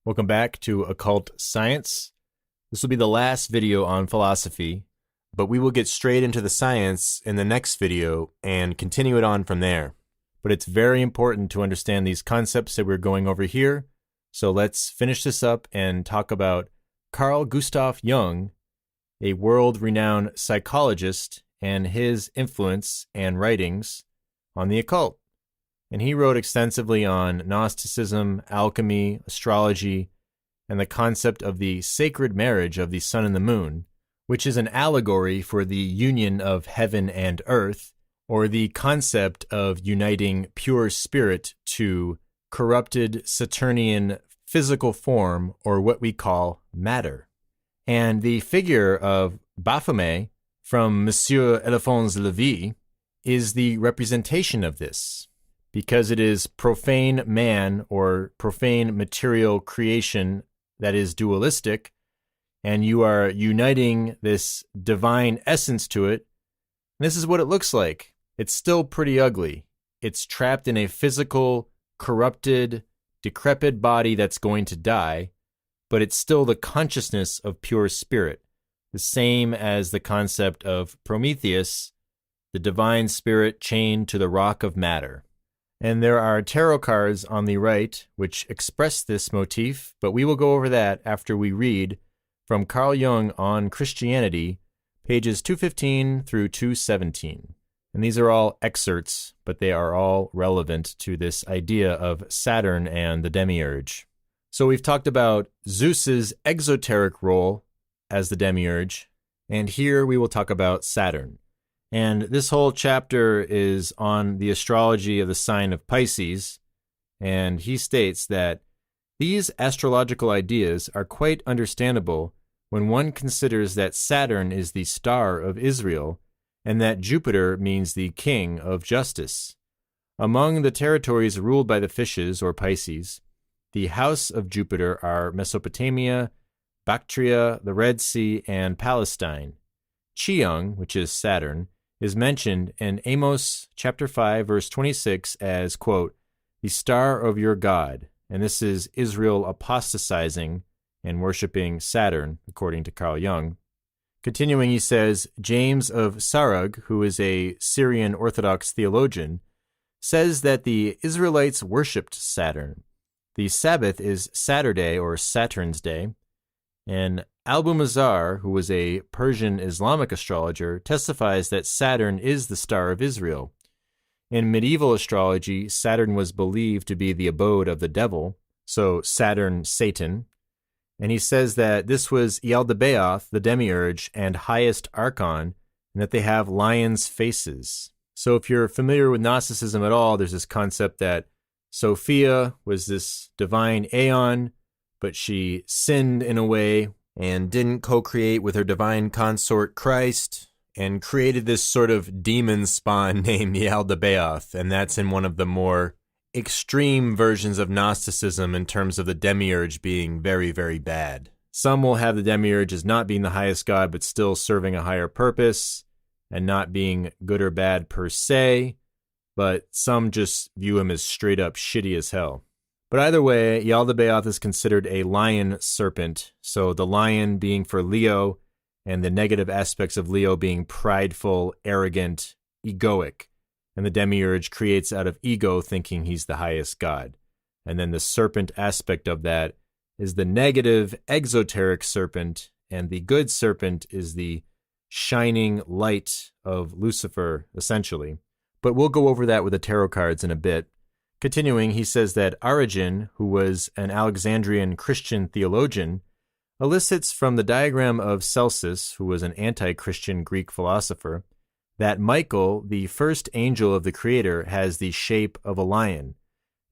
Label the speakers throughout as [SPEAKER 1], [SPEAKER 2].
[SPEAKER 1] Welcome back to Occult Science. This will be the last video on philosophy, but we will get straight into the science in the next video and continue it on from there. But it's very important to understand these concepts that we're going over here, so let's finish this up and talk about Carl Gustav Jung, a world-renowned psychologist, and his influence and writings on the occult. And he wrote extensively on Gnosticism, alchemy, astrology, and the concept of the sacred marriage of the sun and the moon, which is an allegory for the union of heaven and earth, or the concept of uniting pure spirit to corrupted Saturnian physical form, or what we call matter. And the figure of Baphomet from Monsieur Alphonse Lévy is the representation of this, because it is profane man or profane material creation that is dualistic, and you are uniting this divine essence to it. And this is what it looks like. It's still pretty ugly. It's trapped in a physical, corrupted, decrepit body that's going to die, but it's still the consciousness of pure spirit, the same as the concept of Prometheus, the divine spirit chained to the rock of matter. And there are tarot cards on the right which express this motif, but we will go over that after we read from Carl Jung on Christianity, pages 215 through 217. And these are all excerpts, but they are all relevant to this idea of Saturn and the demiurge. So we've talked about Zeus's exoteric role as the demiurge, and here we will talk about Saturn. And this whole chapter is on the astrology of the sign of Pisces, and he states that these astrological ideas are quite understandable when one considers that Saturn is the star of Israel, and that Jupiter means the king of justice. Among the territories ruled by the fishes, or Pisces, the house of Jupiter are Mesopotamia, Bactria, the Red Sea, and Palestine. Chiung, which is Saturn, is mentioned in Amos chapter 5, verse 26 as, quote, the star of your God. And this is Israel apostatizing and worshiping Saturn, according to Carl Jung. Continuing, he says, James of Sarug, who is a Syrian Orthodox theologian, says that the Israelites worshipped Saturn. The Sabbath is Saturday, or Saturn's day, and Albumazar, who was a Persian Islamic astrologer, testifies that Saturn is the star of Israel. In medieval astrology, Saturn was believed to be the abode of the devil, so Saturn, Satan. And he says that this was Yaldabaoth, the demiurge, and highest archon, and that they have lions' faces. So if you're familiar with Gnosticism at all, there's this concept that Sophia was this divine aeon, but she sinned in a way and didn't co-create with her divine consort Christ, and created this sort of demon spawn named Yaldabaoth, and that's in one of the more extreme versions of Gnosticism in terms of the demiurge being very, very bad. Some will have the demiurge as not being the highest god, but still serving a higher purpose, and not being good or bad per se, but some just view him as straight up shitty as hell. But either way, Yaldabaoth is considered a lion serpent, so the lion being for Leo, and the negative aspects of Leo being prideful, arrogant, egoic. And the demiurge creates out of ego, thinking he's the highest god. And then the serpent aspect of that is the negative, exoteric serpent, and the good serpent is the shining light of Lucifer, essentially. But we'll go over that with the tarot cards in a bit. Continuing, he says that Origen, who was an Alexandrian Christian theologian, elicits from the diagram of Celsus, who was an anti-Christian Greek philosopher, that Michael, the first angel of the Creator, has the shape of a lion.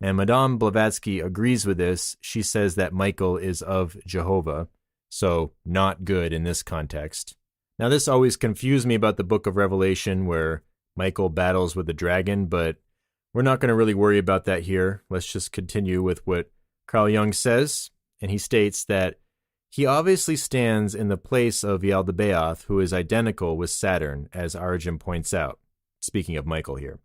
[SPEAKER 1] And Madame Blavatsky agrees with this. She says that Michael is of Jehovah, so not good in this context. Now, this always confused me about the book of Revelation, where Michael battles with the dragon, but we're not going to really worry about that here. Let's just continue with what Carl Jung says, and he states that he obviously stands in the place of Yaldabaoth, who is identical with Saturn, as Origen points out, speaking of Michael here.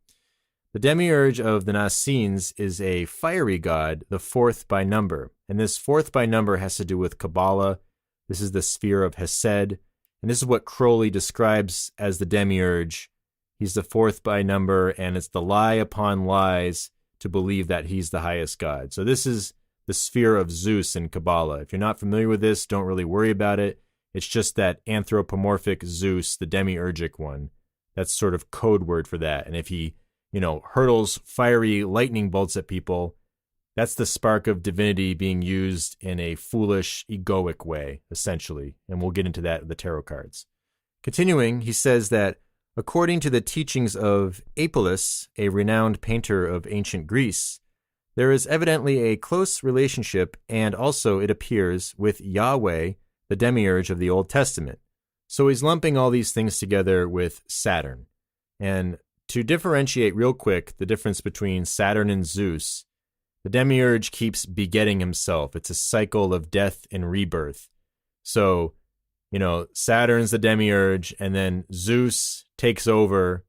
[SPEAKER 1] The demiurge of the Nassines is a fiery god, the fourth by number. And this fourth by number has to do with Kabbalah. This is the sphere of Hesed. And this is what Crowley describes as the demiurge. He's the fourth by number, and it's the lie upon lies to believe that he's the highest god. So this is the sphere of Zeus in Kabbalah. If you're not familiar with this, don't really worry about it. It's just that anthropomorphic Zeus, the demiurgic one. That's sort of code word for that. And if he, hurtles fiery lightning bolts at people, that's the spark of divinity being used in a foolish, egoic way, essentially. And we'll get into that with the tarot cards. Continuing, he says that according to the teachings of Apelles, a renowned painter of ancient Greece, there is evidently a close relationship, and also, it appears, with Yahweh, the demiurge of the Old Testament. So he's lumping all these things together with Saturn. And to differentiate real quick the difference between Saturn and Zeus, the demiurge keeps begetting himself. It's a cycle of death and rebirth. So, Saturn's the demiurge, and then Zeus takes over,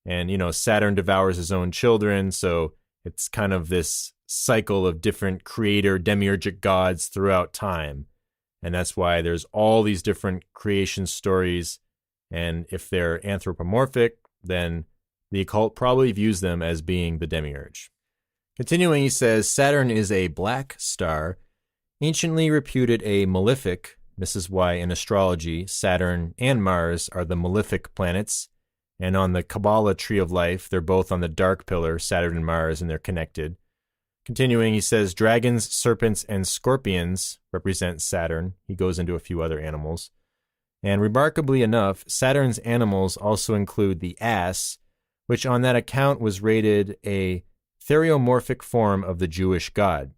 [SPEAKER 1] and, Saturn devours his own children. So it's kind of this cycle of different creator demiurgic gods throughout time. And that's why there's all these different creation stories. And if they're anthropomorphic, then the occult probably views them as being the demiurge. Continuing, he says, Saturn is a black star, anciently reputed a malefic. This is why in astrology, Saturn and Mars are the malefic planets. And on the Kabbalah tree of life, they're both on the dark pillar, Saturn and Mars, and they're connected. Continuing, he says, dragons, serpents, and scorpions represent Saturn. He goes into a few other animals. And remarkably enough, Saturn's animals also include the ass, which on that account was rated a theriomorphic form of the Jewish god.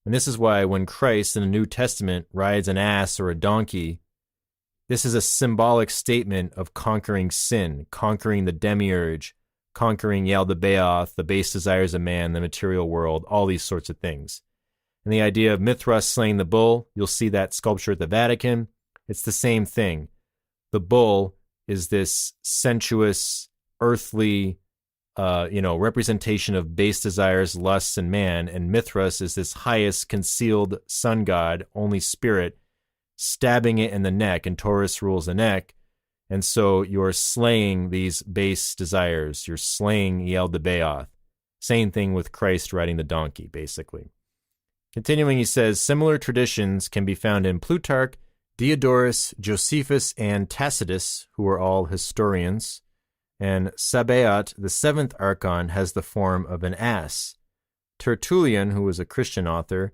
[SPEAKER 1] And this is why when Christ in the New Testament rides an ass or a donkey, this is a symbolic statement of conquering sin, conquering the demiurge, conquering Yaldabaoth, the base desires of man, the material world, all these sorts of things. And the idea of Mithras slaying the bull, you'll see that sculpture at the Vatican. It's the same thing. The bull is this sensuous, earthly, representation of base desires, lusts, and man, and Mithras is this highest concealed sun god, only spirit, stabbing it in the neck, and Taurus rules the neck. And so you're slaying these base desires. You're slaying Yaldabaoth. Same thing with Christ riding the donkey, basically. Continuing, he says, similar traditions can be found in Plutarch, Diodorus, Josephus, and Tacitus, who are all historians. And Sabaoth, the seventh archon, has the form of an ass. Tertullian, who was a Christian author,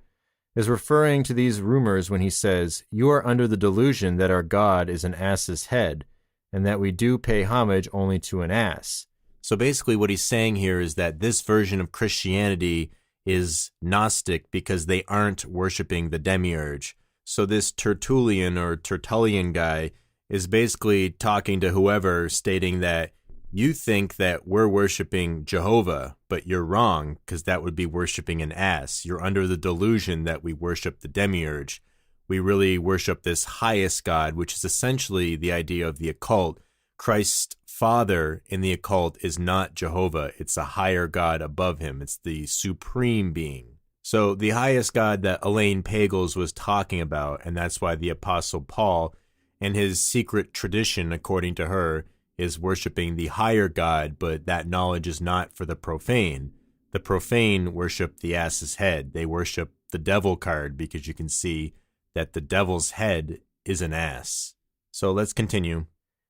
[SPEAKER 1] is referring to these rumors when he says, you are under the delusion that our God is an ass's head, and that we do pay homage only to an ass. So basically what he's saying here is that this version of Christianity is Gnostic because they aren't worshiping the demiurge. So this Tertullian or Tertullian guy is basically talking to whoever, stating that you think that we're worshiping Jehovah, but you're wrong, because that would be worshiping an ass. You're under the delusion that we worship the demiurge. We really worship this highest God, which is essentially the idea of the occult. Christ's Father in the occult is not Jehovah. It's a higher God above him. It's the supreme being. So the highest God that Elaine Pagels was talking about, and that's why the Apostle Paul and his secret tradition, according to her, is worshiping the higher God, but that knowledge is not for the profane. The profane worship the ass's head. They worship the devil card because you can see that the devil's head is an ass. So let's continue.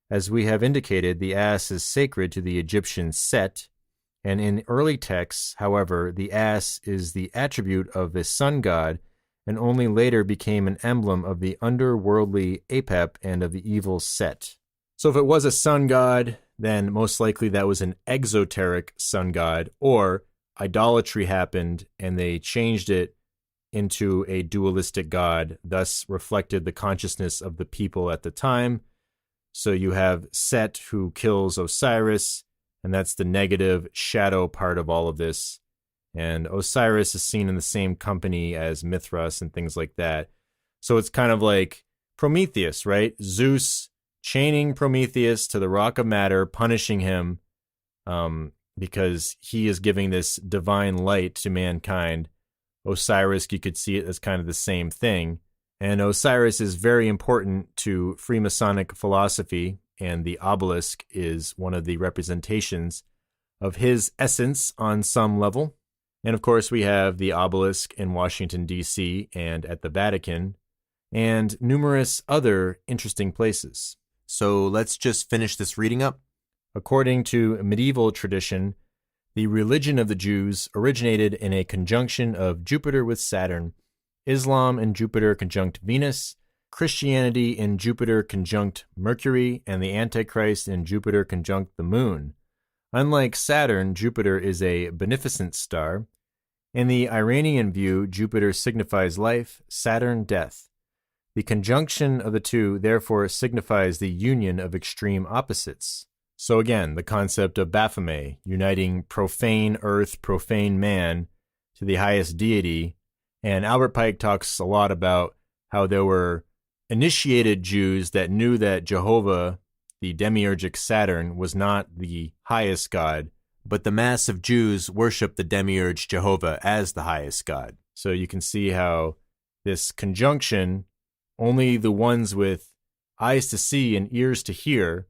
[SPEAKER 1] As we have indicated, the ass is sacred to the Egyptian Set, and in early texts, however, the ass is the attribute of the sun god, and only later became an emblem of the underworldly Apep and of the evil Set. So if it was a sun god, then most likely that was an exoteric sun god, or idolatry happened and they changed it into a dualistic god, thus reflected the consciousness of the people at the time. So you have Set, who kills Osiris, and that's the negative shadow part of all of this. And Osiris is seen in the same company as Mithras and things like that. So it's kind of like Prometheus, right? Zeus chaining Prometheus to the rock of matter, punishing him because he is giving this divine light to mankind. Osiris, you could see it as kind of the same thing. And Osiris is very important to Freemasonic philosophy, and the obelisk is one of the representations of his essence on some level. And of course, we have the obelisk in Washington, D.C. and at the Vatican, and numerous other interesting places. So let's just finish this reading up. According to medieval tradition, the religion of the Jews originated in a conjunction of Jupiter with Saturn, Islam in Jupiter conjunct Venus, Christianity in Jupiter conjunct Mercury, and the Antichrist in Jupiter conjunct the Moon. Unlike Saturn, Jupiter is a beneficent star. In the Iranian view, Jupiter signifies life, Saturn death. The conjunction of the two therefore signifies the union of extreme opposites. So again, the concept of Baphomet, uniting profane earth, profane man to the highest deity. And Albert Pike talks a lot about how there were initiated Jews that knew that Jehovah, the demiurgic Saturn, was not the highest god, but the mass of Jews worshiped the demiurge Jehovah as the highest god. So you can see how this conjunction, only the ones with eyes to see and ears to hear,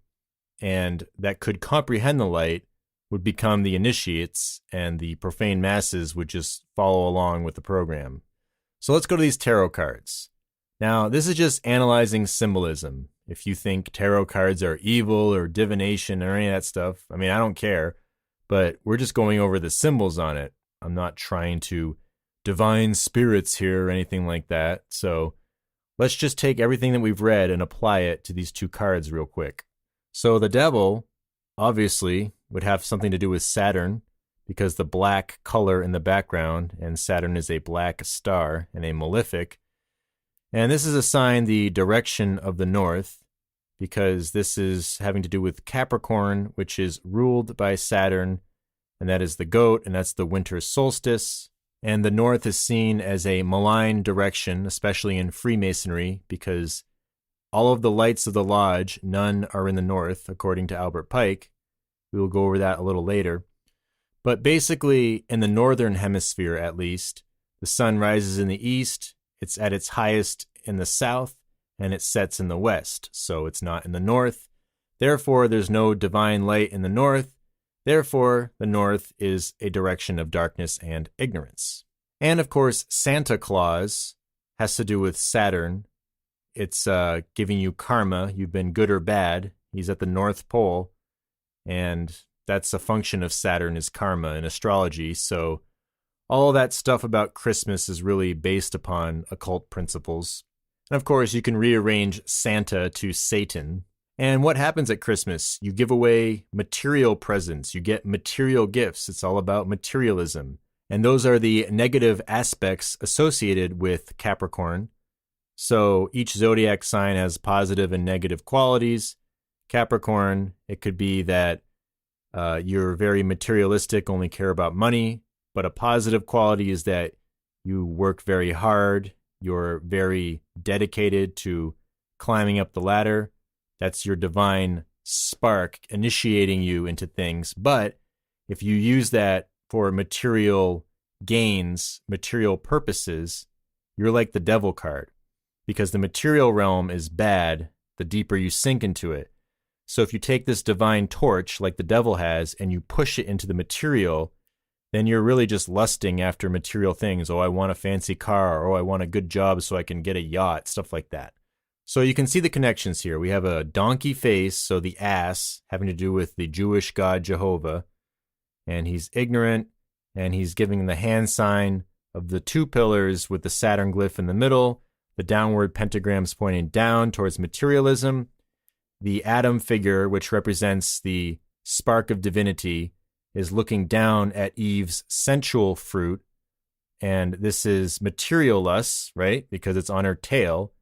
[SPEAKER 1] and that could comprehend the light, would become the initiates, and the profane masses would just follow along with the program. So let's go to these tarot cards. Now, this is just analyzing symbolism. If you think tarot cards are evil or divination or any of that stuff, I mean, I don't care, but we're just going over the symbols on it. I'm not trying to divine spirits here or anything like that. So let's just take everything that we've read and apply it to these two cards real quick. So the devil, obviously, would have something to do with Saturn, because the black color in the background, and Saturn is a black star and a malefic. And this is a sign the direction of the north, because this is having to do with Capricorn, which is ruled by Saturn, and that is the goat, and that's the winter solstice. And the north is seen as a malign direction, especially in Freemasonry, because all of the lights of the lodge, none are in the north, according to Albert Pike. We will go over that a little later. But basically, in the northern hemisphere at least, the sun rises in the east, it's at its highest in the south, and it sets in the west, so it's not in the north. Therefore, there's no divine light in the north. Therefore, the north is a direction of darkness and ignorance. And of course, Santa Claus has to do with Saturn. It's giving you karma. You've been good or bad. He's at the North Pole, and that's a function of Saturn is karma in astrology. So all that stuff about Christmas is really based upon occult principles. And of course, you can rearrange Santa to Satan. And what happens at Christmas? You give away material presents. You get material gifts. It's all about materialism. And those are the negative aspects associated with Capricorn. So each zodiac sign has positive and negative qualities. Capricorn, it could be that you're very materialistic, only care about money. But a positive quality is that you work very hard. You're very dedicated to climbing up the ladder. That's your divine spark initiating you into things. But if you use that for material gains, material purposes, you're like the devil card, because the material realm is bad the deeper you sink into it. So if you take this divine torch like the devil has and you push it into the material, then you're really just lusting after material things. Oh, I want a fancy car, or oh, I want a good job so I can get a yacht, stuff like that. So you can see the connections here. We have a donkey face, so the ass, having to do with the Jewish god Jehovah, and he's ignorant, and he's giving the hand sign of the two pillars with the Saturn glyph in the middle, the downward pentagrams pointing down towards materialism, the atom figure, which represents the spark of divinity, is looking down at Eve's sensual fruit, and this is material lust, right? Because it's on her tail,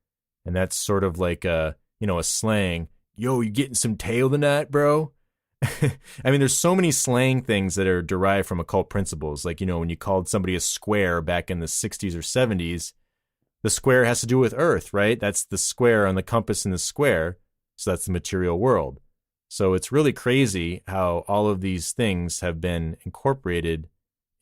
[SPEAKER 1] and that's sort of like a slang. Yo, you getting some tail tonight, bro? I mean, there's so many slang things that are derived from occult principles. Like, when you called somebody a square back in the 60s or 70s, the square has to do with Earth, right? That's the square on the compass in the square, so that's the material world. So it's really crazy how all of these things have been incorporated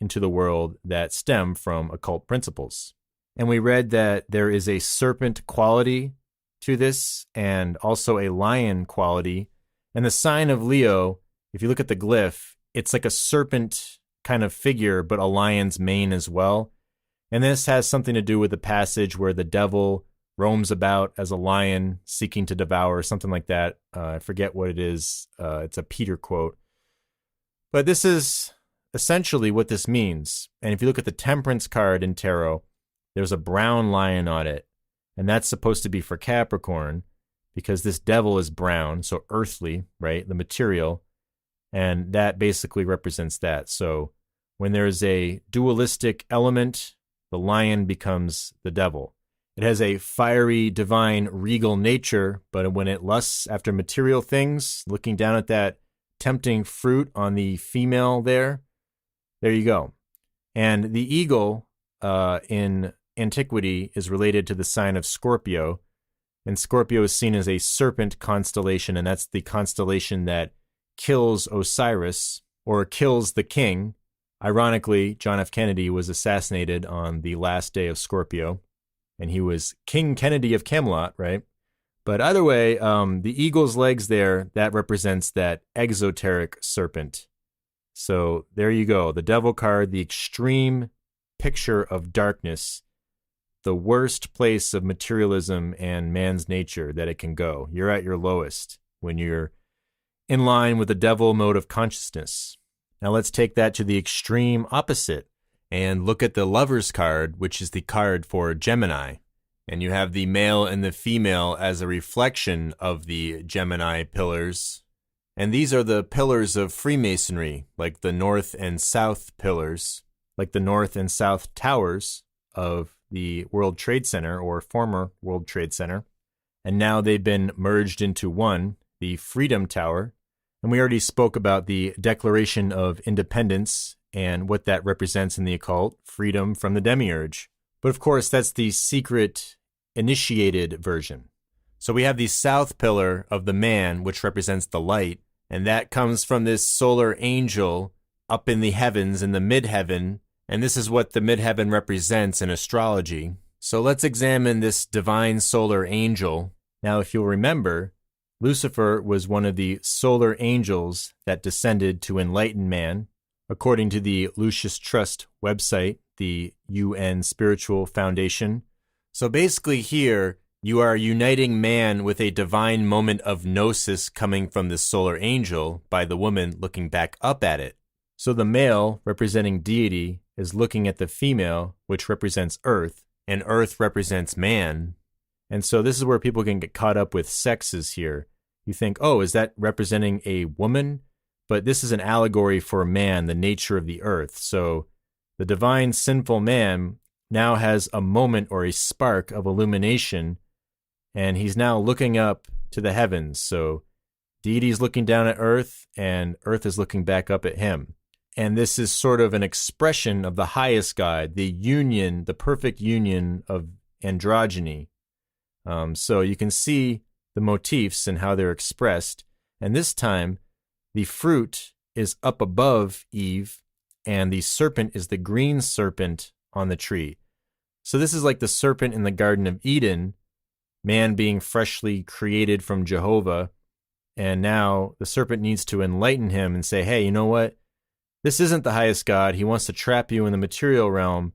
[SPEAKER 1] into the world that stem from occult principles. And we read that there is a serpent quality to this and also a lion quality. And the sign of Leo, if you look at the glyph, it's like a serpent kind of figure, but a lion's mane as well. And this has something to do with the passage where the devil roams about as a lion seeking to devour, something like that. I forget what it is. It's a Peter quote. But this is essentially what this means. And if you look at the Temperance card in tarot, there's a brown lion on it. And that's supposed to be for Capricorn because this devil is brown, so earthly, right? The material. And that basically represents that. So when there's a dualistic element, the lion becomes the devil. It has a fiery, divine, regal nature, but when it lusts after material things, looking down at that tempting fruit on the female there you go. And the eagle in antiquity is related to the sign of Scorpio, and Scorpio is seen as a serpent constellation, and that's the constellation that kills Osiris, or kills the king. Ironically, John F. Kennedy was assassinated on the last day of Scorpio, and he was King Kennedy of Camelot, right? But either way, the eagle's legs there, that represents that exoteric serpent. So there you go. The devil card, the extreme picture of darkness, the worst place of materialism and man's nature that it can go. You're at your lowest when you're in line with the devil mode of consciousness. Now let's take that to the extreme opposite and look at the Lover's card, which is the card for Gemini. And you have the male and the female as a reflection of the Gemini pillars. And these are the pillars of Freemasonry, like the North and South pillars, like the North and South towers of the World Trade Center or former World Trade Center. And now they've been merged into one, the Freedom Tower. And we already spoke about the Declaration of Independence and what that represents in the occult, freedom from the demiurge. But of course, that's the secret initiated version. So we have the south pillar of the man, which represents the light, and that comes from this solar angel up in the heavens, in the midheaven, and this is what the midheaven represents in astrology. So let's examine this divine solar angel. Now, if you'll remember, Lucifer was one of the solar angels that descended to enlighten man, according to the Lucis Trust website, the UN Spiritual Foundation. So basically here, you are uniting man with a divine moment of gnosis coming from the solar angel by the woman looking back up at it. So the male, representing deity, is looking at the female, which represents earth, and earth represents man. And so this is where people can get caught up with sexes here. You think, oh, is that representing a woman? But this is an allegory for man, the nature of the earth. So the divine sinful man now has a moment or a spark of illumination, and he's now looking up to the heavens. So deity's looking down at earth, and earth is looking back up at him. And this is sort of an expression of the highest God, the union, the perfect union of androgyny. So you can see the motifs and how they're expressed. And this time, the fruit is up above Eve, and the serpent is the green serpent on the tree. So this is like the serpent in the Garden of Eden, man being freshly created from Jehovah. And now the serpent needs to enlighten him and say, hey, you know what? This isn't the highest God. He wants to trap you in the material realm.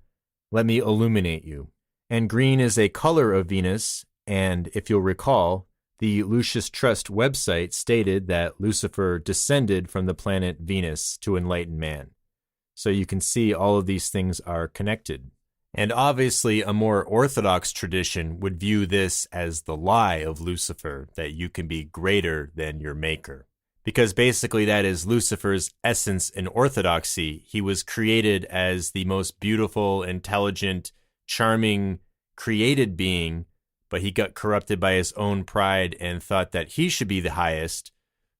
[SPEAKER 1] Let me illuminate you. And green is a color of Venus. And if you'll recall, the Lucis Trust website stated that Lucifer descended from the planet Venus to enlighten man. So you can see all of these things are connected. And obviously, a more orthodox tradition would view this as the lie of Lucifer, that you can be greater than your maker. Because basically that is Lucifer's essence in orthodoxy. He was created as the most beautiful, intelligent, charming, created being, but he got corrupted by his own pride and thought that he should be the highest.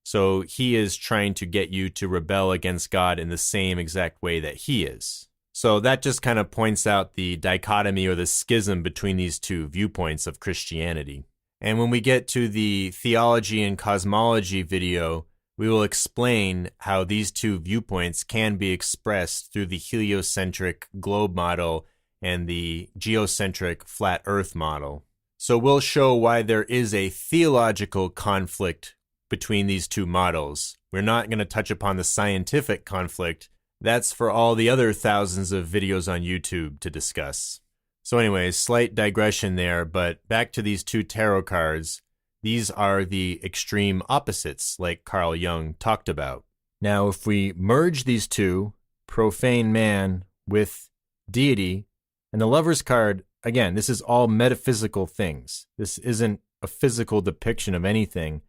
[SPEAKER 1] So he is trying to get you to rebel against God in the same exact way that he is. So that just kind of points out the dichotomy or the schism between these two viewpoints of Christianity. And when we get to the theology and cosmology video, we will explain how these two viewpoints can be expressed through the heliocentric globe model and the geocentric flat earth model. So we'll show why there is a theological conflict between these two models. We're not going to touch upon the scientific conflict. That's for all the other thousands of videos on YouTube to discuss. So anyways, slight digression there, but back to these two tarot cards. These are the extreme opposites, like Carl Jung talked about. Now, if we merge these two, profane man with deity, and the Lover's card, again, this is all metaphysical things. This isn't a physical depiction of anything.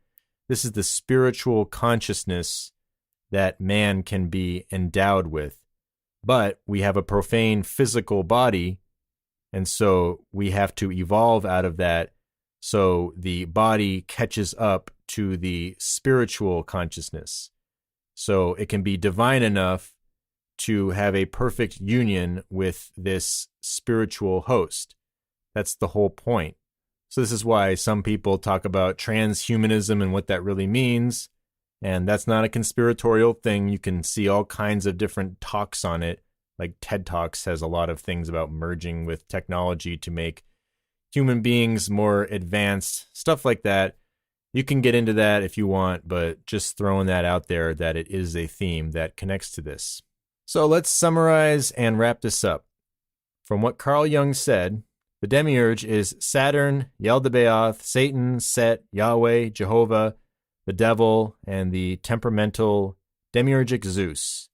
[SPEAKER 1] This is the spiritual consciousness that man can be endowed with. But we have a profane physical body, and so we have to evolve out of that so the body catches up to the spiritual consciousness. So it can be divine enough to have a perfect union with this spiritual host. That's the whole point. So this is why some people talk about transhumanism and what that really means. And that's not a conspiratorial thing. You can see all kinds of different talks on it. Like TED Talks has a lot of things about merging with technology to make human beings more advanced, stuff like that. You can get into that if you want, but just throwing that out there that it is a theme that connects to this. So let's summarize and wrap this up. From what Carl Jung said, the demiurge is Saturn, Yaldabaoth, Satan, Set, Yahweh, Jehovah, the devil, and the temperamental demiurgic Zeus.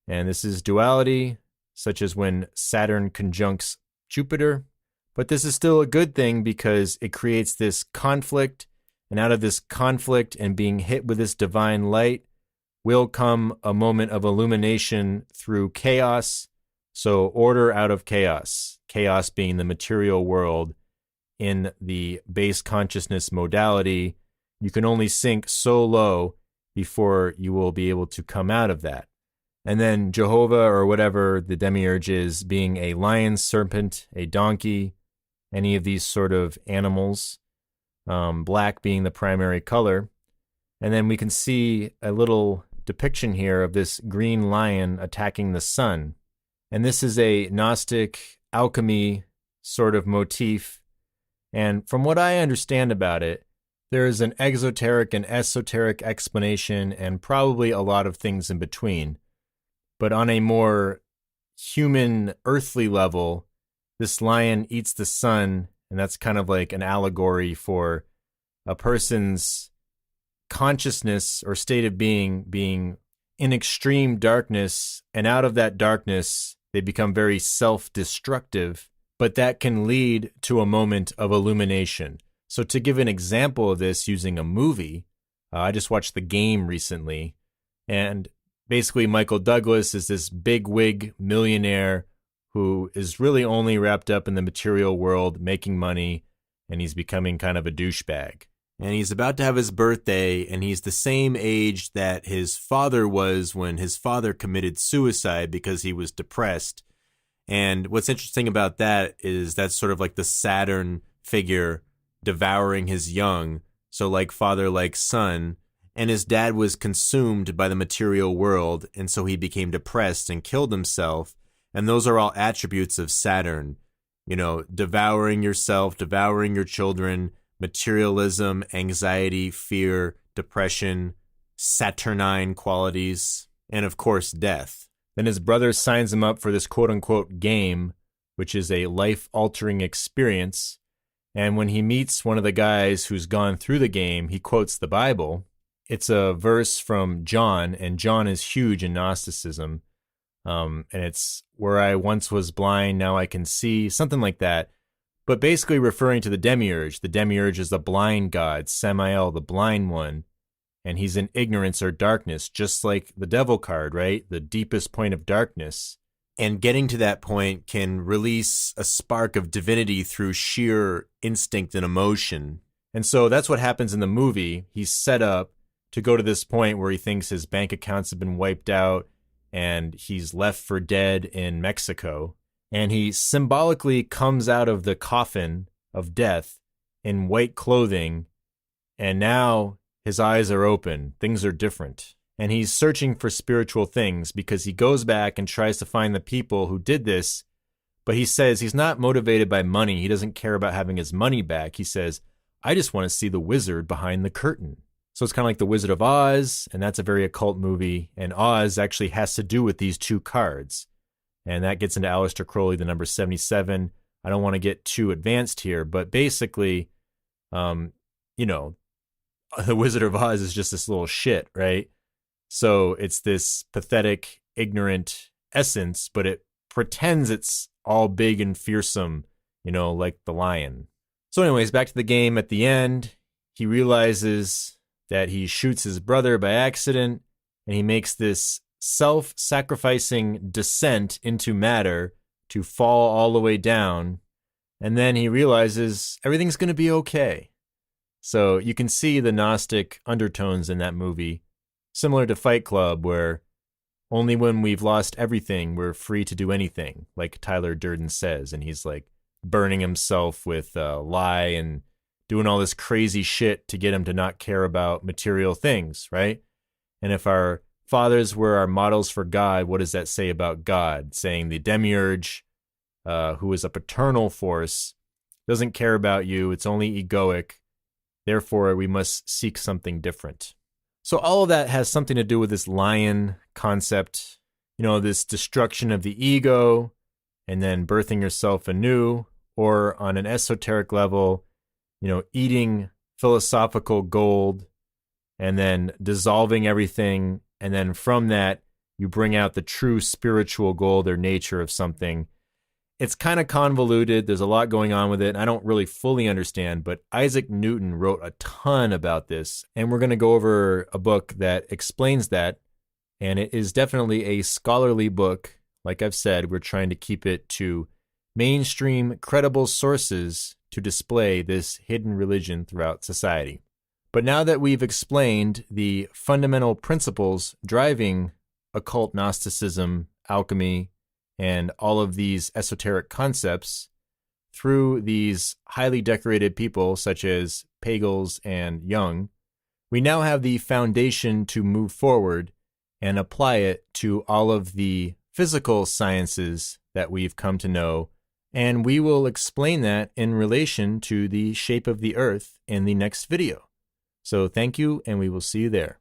[SPEAKER 1] And this is duality, such as when Saturn conjuncts Jupiter. But this is still a good thing because it creates this conflict, and out of this conflict and being hit with this divine light will come a moment of illumination through chaos. So order out of chaos, chaos being the material world in the base consciousness modality. You can only sink so low before you will be able to come out of that. And then Jehovah, or whatever the demiurge is, being a lion, serpent, a donkey, any of these sort of animals, black being the primary color. And then we can see a little depiction here of this green lion attacking the sun. And this is a Gnostic alchemy sort of motif. And from what I understand about it, there is an exoteric and esoteric explanation and probably a lot of things in between. But on a more human, earthly level, this lion eats the sun, and that's kind of like an allegory for a person's consciousness or state of being in extreme darkness, and out of that darkness, they become very self-destructive, but that can lead to a moment of illumination. So to give an example of this using a movie, I just watched The Game recently, and basically Michael Douglas is this big-wig millionaire who is really only wrapped up in the material world, making money, and he's becoming kind of a douchebag. And he's about to have his birthday, and he's the same age that his father was when his father committed suicide because he was depressed. And what's interesting about that is that's sort of like the Saturn figure devouring his young, so like father, like son. And his dad was consumed by the material world, and so he became depressed and killed himself. And those are all attributes of Saturn. You know, devouring yourself, devouring your children, materialism, anxiety, fear, depression, Saturnine qualities, and of course, death. Then his brother signs him up for this quote-unquote game, which is a life-altering experience. And when he meets one of the guys who's gone through the game, he quotes the Bible. It's a verse from John, and John is huge in Gnosticism. And it's, where I once was blind, now I can see, something like that. But basically referring to the demiurge. The demiurge is the blind god, Samael, the blind one. And he's in ignorance or darkness, just like the devil card, right? The deepest point of darkness. And getting to that point can release a spark of divinity through sheer instinct and emotion. And so that's what happens in the movie. He's set up to go to this point where he thinks his bank accounts have been wiped out and he's left for dead in Mexico. And he symbolically comes out of the coffin of death in white clothing, and now his eyes are open. Things are different. And he's searching for spiritual things because he goes back and tries to find the people who did this, but he says he's not motivated by money. He doesn't care about having his money back. He says, I just want to see the wizard behind the curtain. So it's kind of like The Wizard of Oz, and that's a very occult movie, and Oz actually has to do with these two cards. And that gets into Aleister Crowley, the number 77. I don't want to get too advanced here, but basically, The Wizard of Oz is just this little shit, right? So it's this pathetic, ignorant essence, but it pretends it's all big and fearsome, like the lion. So anyways, back to the game. At the end, he realizes that he shoots his brother by accident, and he makes this self-sacrificing descent into matter to fall all the way down, and then he realizes everything's going to be okay. So you can see the Gnostic undertones in that movie, similar to Fight Club, where only when we've lost everything, we're free to do anything, like Tyler Durden says, and he's like burning himself with lye and doing all this crazy shit to get him to not care about material things, right? And if our fathers were our models for God, what does that say about God? Saying the demiurge, who is a paternal force, doesn't care about you, it's only egoic, therefore we must seek something different. So all of that has something to do with this lion concept, this destruction of the ego, and then birthing yourself anew, or on an esoteric level, eating philosophical gold, and then dissolving everything, and then from that, you bring out the true spiritual gold or nature of something. It's kind of convoluted. There's a lot going on with it. I don't really fully understand, but Isaac Newton wrote a ton about this, and we're going to go over a book that explains that, and it is definitely a scholarly book. Like I've said, we're trying to keep it to mainstream, credible sources to display this hidden religion throughout society. But now that we've explained the fundamental principles driving occult Gnosticism, alchemy, and all of these esoteric concepts through these highly decorated people such as Pagels and Jung, we now have the foundation to move forward and apply it to all of the physical sciences that we've come to know, and we will explain that in relation to the shape of the earth in the next video. So thank you, and we will see you there.